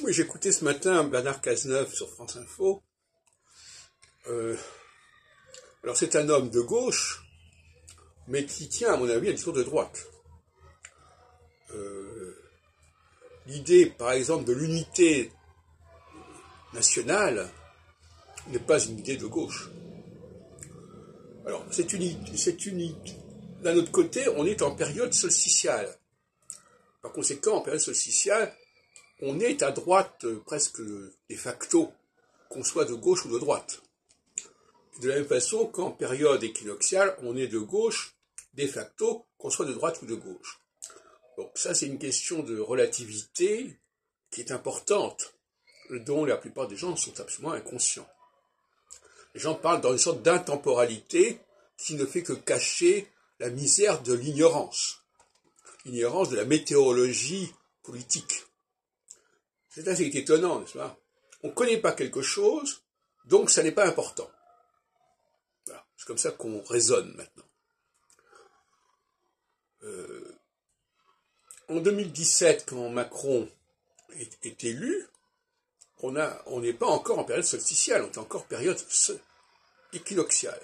Oui, j'ai écouté ce matin Bernard Cazeneuve sur France Info. Alors c'est un homme de gauche, mais qui tient, à mon avis, un discours de droite. L'idée, par exemple, de l'unité nationale n'est pas une idée de gauche. Alors, d'un autre côté, on est en période solsticiale. Par conséquent, en période solsticiale, on est à droite presque de facto, qu'on soit de gauche ou de droite. De la même façon qu'en période équinoxiale, on est de gauche de facto, qu'on soit de droite ou de gauche. Donc ça, c'est une question de relativité qui est importante, dont la plupart des gens sont absolument inconscients. Les gens parlent dans une sorte d'intemporalité qui ne fait que cacher la misère de l'ignorance de la météorologie politique. C'est assez étonnant, n'est-ce pas? On ne connaît pas quelque chose, donc ça n'est pas important. Voilà. C'est comme ça qu'on raisonne maintenant. En 2017, quand Macron est élu, on n'est pas encore en période solsticiale, on est encore en période équinoxiale.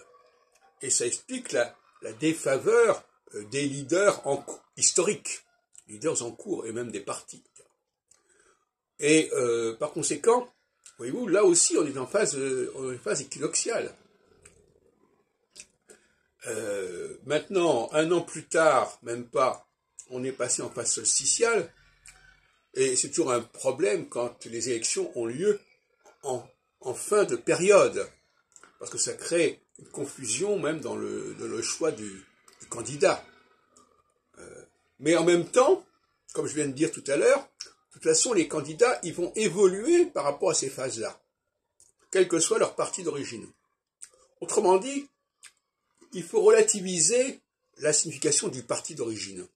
Et ça explique la défaveur des leaders historiques, leaders en cours, et même des partis. Et par conséquent, voyez-vous, là aussi on est en phase équinoxiale. Maintenant, un an plus tard, même pas, on est passé en phase solsticiale, et c'est toujours un problème quand les élections ont lieu en fin de période, parce que ça crée une confusion même dans le choix du candidat. Mais en même temps, comme je viens de dire tout à l'heure, de toute façon, les candidats, ils vont évoluer par rapport à ces phases-là, quel que soit leur parti d'origine. Autrement dit, il faut relativiser la signification du parti d'origine.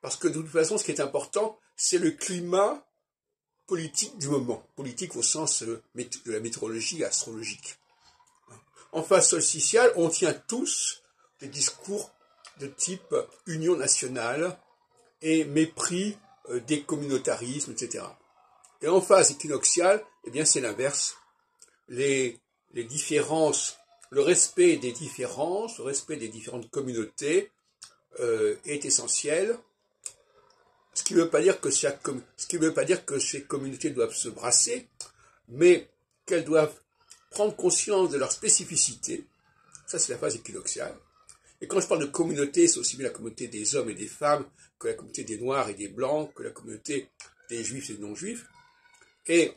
Parce que de toute façon, ce qui est important, c'est le climat politique du moment. Politique au sens de la météorologie astrologique. En phase solsticiale, on tient tous des discours de type union nationale et mépris des communautarismes, etc. Et en phase équinoxiale, eh bien c'est l'inverse. Les différences, le respect des différences, le respect des différentes communautés est essentiel. Ce qui ne veut pas dire que ces communautés doivent se brasser, mais qu'elles doivent prendre conscience de leur spécificité. Ça, c'est la phase équinoxiale. Et quand je parle de communauté, c'est aussi bien la communauté des hommes et des femmes que la communauté des noirs et des blancs, que la communauté des juifs et des non-juifs. Et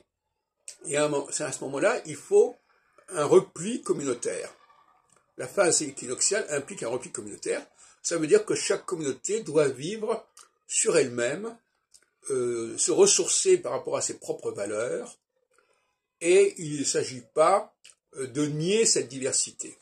à ce moment-là, il faut un repli communautaire. La phase équinoxiale implique un repli communautaire. Ça veut dire que chaque communauté doit vivre sur elle-même, se ressourcer par rapport à ses propres valeurs, et il ne s'agit pas de nier cette diversité.